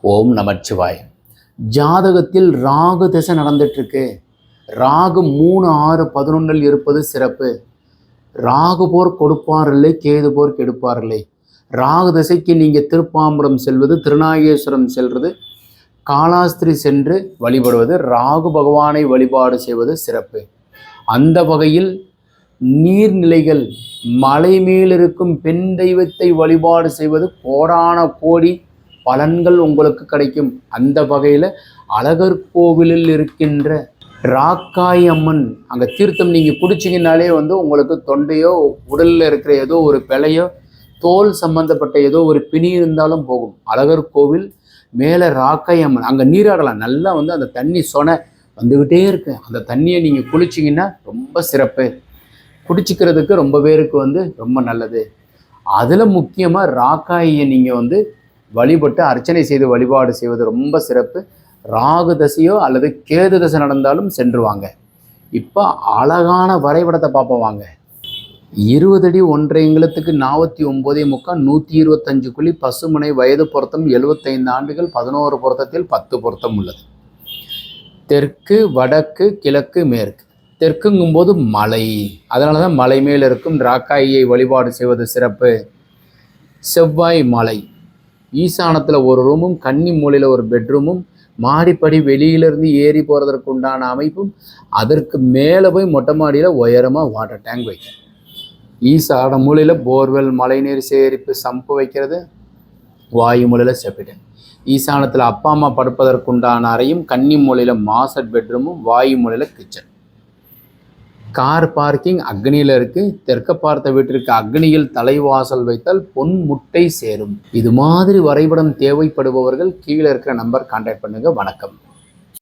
ஓம் நமச்சிவாய். ஜாதகத்தில் ராகு திசை நடந்துட்டு இருக்கு. ராகு 3, 6, 11 இருப்பது சிறப்பு. ராகு போர் கொடுப்பார் இல்லை, கேது போர் கெடுப்பார் இல்லை. ராகு திசைக்கு நீங்க திருப்பாம்புரம் செல்வது, திருநாகேஸ்வரம் செல்வது, காலாஸ்திரி சென்று வழிபடுவது, ராகு பகவானை வழிபாடு செய்வது சிறப்பு. அந்த வகையில் நீர்நிலைகள், மலை மேலிருக்கும் பெண் தெய்வத்தை வழிபாடு செய்வது கோடான கோடி பலன்கள் உங்களுக்கு கிடைக்கும். அந்த வகையில் அழகர் கோவிலில் இருக்கின்ற ராக்காய் அம்மன் அங்கே தீர்த்தம் நீங்கள் குடிச்சிங்கனாலே உங்களுக்கு தொண்டையோ உடலில் இருக்கிற ஏதோ ஒரு பிழையோ தோல் சம்பந்தப்பட்ட ஏதோ ஒரு பிணி இருந்தாலும் போகும். அழகர் கோவில் மேலே ராக்காய் அம்மன் அங்கே நீராடலாம். நல்லா அந்த தண்ணி சொன வந்துக்கிட்டே இருக்கு. அந்த தண்ணியை நீங்கள் குளிச்சிங்கன்னா ரொம்ப சிறப்பு. குடிச்சிக்கிறதுக்கு ரொம்ப பேருக்கு ரொம்ப நல்லது. அதில் முக்கியமாக ராக்காயை நீங்கள் வழிபட்டு அர்ச்சனை செய்து வழிபாடு செய்வது ரொம்ப சிறப்பு. ராகு தசையோ அல்லது கேது தசை நடந்தாலும் சென்றுவாங்க. இப்போ அழகான வரைபடத்தை பார்ப்போம் வாங்க. 20 அடி 1.5 அங்குலத்துக்கு 49.3 125 குழி பசுமனை, வயது பொருத்தம் 75 ஆண்டுகள், 11 பொருத்தத்தில் 10 பொருத்தம் உள்ளது. தெற்கு, வடக்கு, கிழக்கு, மேற்கு. தெற்குங்கும்போது மலை, அதனால தான் மலை மேல் இருக்கும் ராக்காயை வழிபாடு செய்வது சிறப்பு. செவ்வாய் மலை, ஈசானத்தில் ஒரு ரூமும், கன்னி மூலையில் ஒரு பெட்ரூமும், மாடிப்படி வெளியிலிருந்து ஏறி போகிறதற்கு உண்டான அமைப்பும், அதற்கு மேலே போய் மொட்டை மாடியில் உயரமாக வாட்டர் டேங்க் வைக்கணும். ஈசான மூலையில் போர்வெல், மழைநீர் சேகரிப்பு சம்பு வைக்கிறது, வாயு மூலையில் செப்பிட்டேன். ஈசானத்தில் அப்பா அம்மா படுப்பதற்கு உண்டான அறையும், கன்னி மூலையில் மாஸ்டர் பெட்ரூமும், வாயு மூலையில் கிச்சன். கார் பார்க்கிங் அக்னியில் இருக்கு. தெற்க பார்த்த வீட்டிற்கு அக்னியில் தலைவாசல் வைத்தால் பொன் முட்டை சேரும். இது மாதிரி வரைபடம் தேவைப்படுபவர்கள் கீழே இருக்கிற நம்பர் கான்டாக்ட் பண்ணுங்க. வணக்கம்.